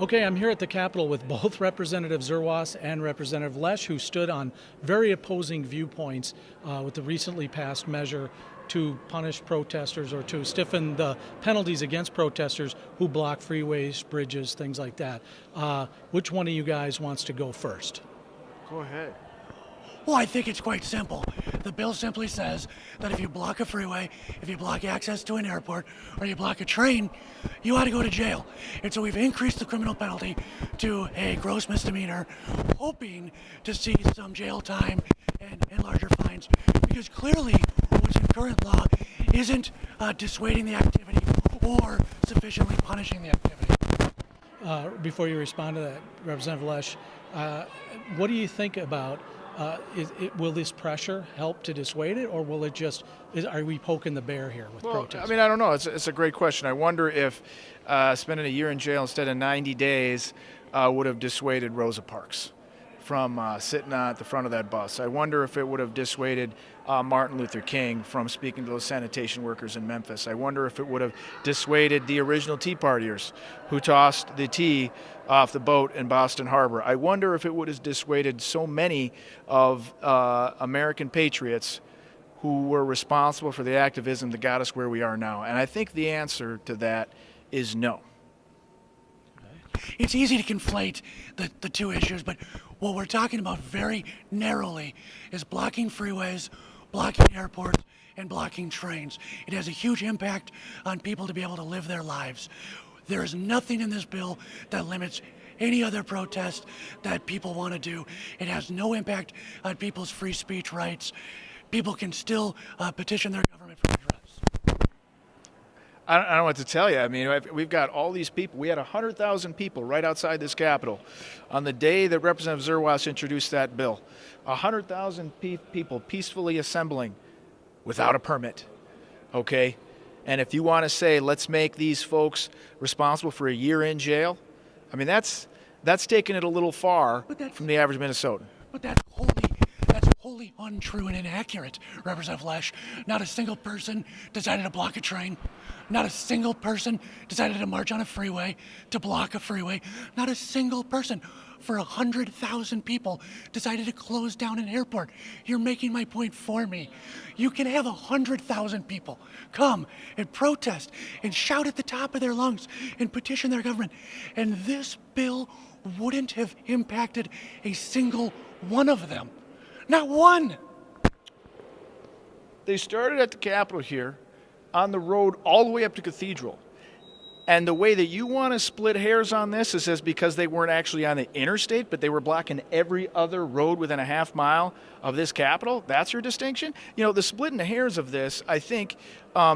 Okay, I'm here at the Capitol with both Representative Zerwas and Representative Lesch, who stood on very opposing viewpoints with the recently passed measure to punish protesters or to stiffen the penalties against protesters who block freeways, bridges, things like that. Which one of you guys wants to go first? Go ahead. Well, I think it's quite simple. The bill simply says that if you block a freeway, if you block access to an airport, or you block a train, you ought to go to jail. And so we've increased the criminal penalty to a gross misdemeanor, hoping to see some jail time and larger fines. Because clearly, what's in current law isn't dissuading the activity or sufficiently punishing the activity. Before you respond to that, Representative Lesch, what do you think about will this pressure help to dissuade it, or will it just, are we poking the bear here with protests? I mean, I don't know. It's a great question. I wonder if spending a year in jail instead of 90 days would have dissuaded Rosa Parks from sitting at the front of that bus. I wonder if it would have dissuaded Martin Luther King from speaking to those sanitation workers in Memphis. I wonder if it would have dissuaded the original Tea Partiers who tossed the tea off the boat in Boston Harbor. I wonder if it would have dissuaded so many of American patriots who were responsible for the activism that got us where we are now. And I think the answer to that is no. It's easy to conflate the two issues, but what we're talking about very narrowly is blocking freeways, blocking airports, and blocking trains. It has a huge impact on people to be able to live their lives. There is nothing in this bill that limits any other protest that people want to do. It has no impact on people's free speech rights. People can still petition their government for redress. I don't know what to tell you. I mean, we've got all these people. We had 100,000 people right outside this Capitol on the day that Representative Zerwas introduced that bill. 100,000 people peacefully assembling without a permit, okay? And if you want to say, let's make these folks responsible for a year in jail, I mean, that's taking it a little far from the average Minnesotan. But that's wholly untrue and inaccurate, Representative Lesch. Not a single person decided to block a train. Not a single person decided to march on a freeway, to block a freeway. Not a single person for 100,000 people decided to close down an airport. You're making my point for me. You can have 100,000 people come and protest and shout at the top of their lungs and petition their government. And this bill wouldn't have impacted a single one of them. Not one. They started at the Capitol here on the road all the way up to Cathedral. And the way that you want to split hairs on this is because they weren't actually on the interstate, but they were blocking every other road within a half mile of this Capitol. That's your distinction? You know, the splitting the hairs of this, I think,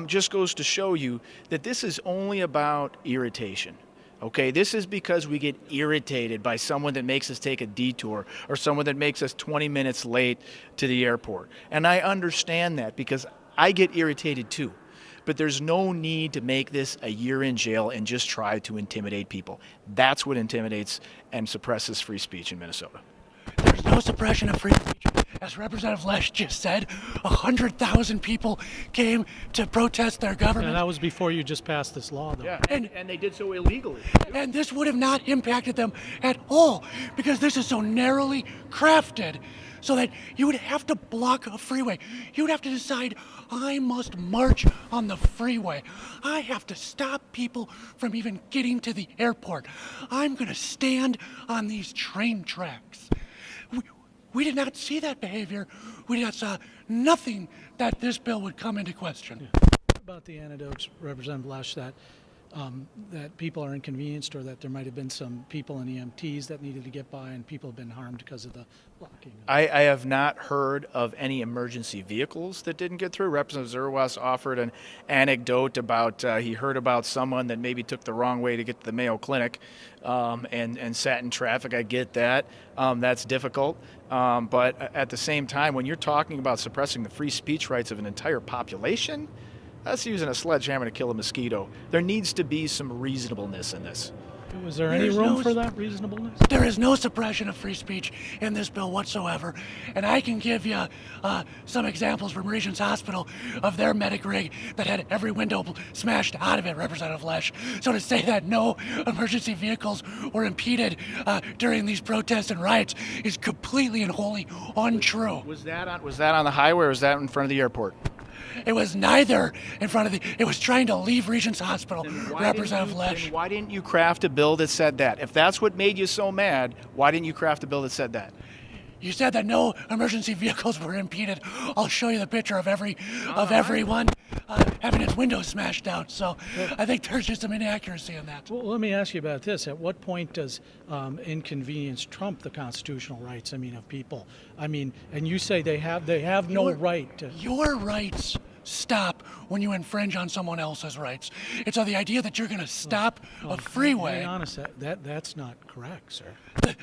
just goes to show you that this is only about irritation. Okay, this is because we get irritated by someone that makes us take a detour or someone that makes us 20 minutes late to the airport. And I understand that because I get irritated too. But there's no need to make this a year in jail and just try to intimidate people. That's what intimidates and suppresses free speech in Minnesota. There's no suppression of free speech. As Representative Lesch just said, 100,000 people came to protest their government. And that was before you just passed this law, though. Yeah, and they did so illegally. And this would have not impacted them at all because this is so narrowly crafted so that you would have to block a freeway. You would have to decide, I must march on the freeway. I have to stop people from even getting to the airport. I'm going to stand on these train tracks. We did not see that behavior. We did not saw nothing that this bill would come into question. What about the anecdotes, Representative Lesch, that people are inconvenienced or that there might have been some people in EMTs that needed to get by and people have been harmed because of the blocking? I have not heard of any emergency vehicles that didn't get through. Representative Zerwas offered an anecdote about he heard about someone that maybe took the wrong way to get to the Mayo Clinic and sat in traffic. I get that. That's difficult. But at the same time, when you're talking about suppressing the free speech rights of an entire population, that's using a sledgehammer to kill a mosquito. There needs to be some reasonableness in this. Was there any There's room no for s- that reasonableness? There is no suppression of free speech in this bill whatsoever. And I can give you some examples from Regents Hospital of their medic rig that had every window smashed out of it, Representative Lesch. So to say that no emergency vehicles were impeded during these protests and riots is completely and wholly untrue. Was that on the highway or was that in front of the airport? It was neither in front of it was trying to leave Regents Hospital, Representative Lesch. Then why didn't you craft a bill that said that? If that's what made you so mad, why didn't you craft a bill that said that? You said that no emergency vehicles were impeded. I'll show you the picture of everyone having its windows smashed out. So I think there's just some inaccuracy in that. Well, let me ask you about this. At what point does inconvenience trump the constitutional rights? I mean, of people. I mean, and you say they have no right to. Your rights stop when you infringe on someone else's rights. It's the idea that you're going to stop a freeway. Be honest, that's not correct, sir.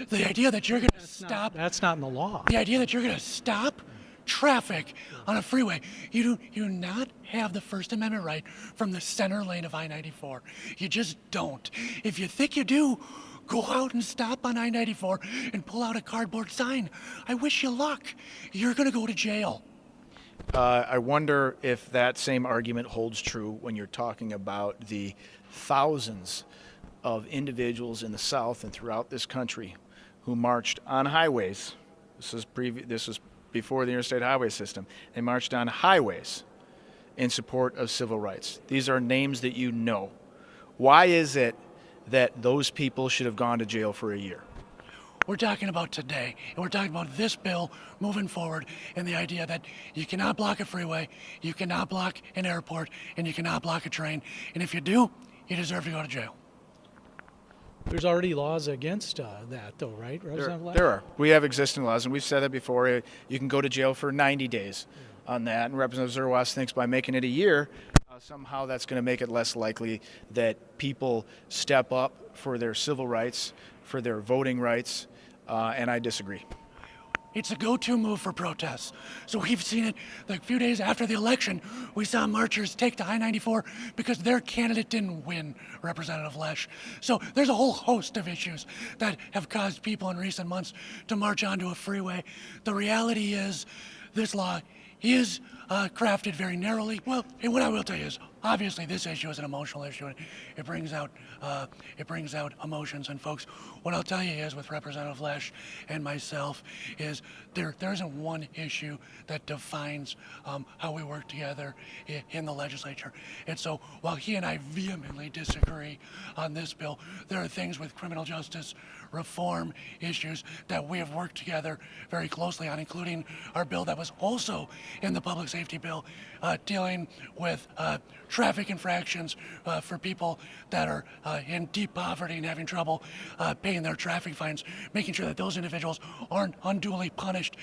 The idea that you're going to stop. That's not in the law. The idea that you're going to stop traffic on a freeway. You do not have the First Amendment right from the center lane of I-94. You just don't. If you think you do, go out and stop on I-94 and pull out a cardboard sign. I wish you luck. You're going to go to jail. I wonder if that same argument holds true when you're talking about the thousands of individuals in the South and throughout this country who marched on highways. This was before the interstate highway system. They marched on highways in support of civil rights. These are names that you know. Why is it that those people should have gone to jail for a year? We're talking about today, and we're talking about this bill moving forward, and the idea that you cannot block a freeway, you cannot block an airport, and you cannot block a train. And if you do, you deserve to go to jail. There's already laws against that, though, right, Representative Lesch? There are. We have existing laws, and we've said that before. You can go to jail for 90 days on that. And Representative Zerwas thinks by making it a year, somehow that's going to make it less likely that people step up for their civil rights, for their voting rights, and I disagree. It's a go-to move for protests. So we've seen it a few days after the election. We saw marchers take to I-94 because their candidate didn't win, Representative Lesch. So there's a whole host of issues that have caused people in recent months to march onto a freeway. The reality is this law is crafted very narrowly. Well, and what I will tell you is, obviously, this issue is an emotional issue, and it brings out emotions. And folks, what I'll tell you is, with Representative Lesch and myself, is there isn't one issue that defines how we work together in the legislature. And so, while he and I vehemently disagree on this bill, there are things with criminal justice reform issues that we have worked together very closely on, including our bill that was also in the public safety bill dealing with traffic infractions for people that are in deep poverty and having trouble paying their traffic fines, making sure that those individuals aren't unduly punished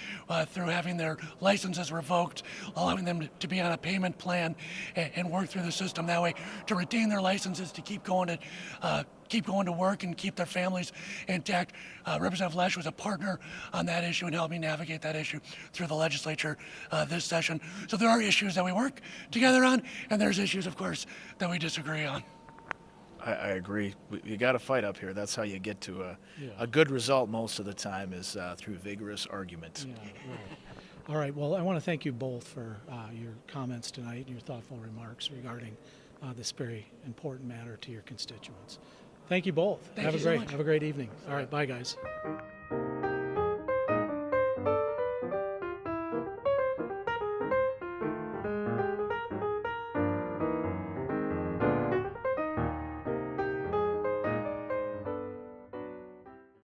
through having their licenses revoked, allowing them to be on a payment plan and work through the system that way to retain their licenses to keep going to work and keep their families intact. Representative Lesch was a partner on that issue and helped me navigate that issue through the legislature this session. So there are issues that we work together on, and there's issues, of course, that we disagree on. I agree. You got to fight up here. That's how you get to a good result most of the time, is through vigorous argument. Yeah, right. All right. Well, I want to thank you both for your comments tonight and your thoughtful remarks regarding this very important matter to your constituents. Thank you both. Thank you so much. Have a great evening. All right. Bye, guys.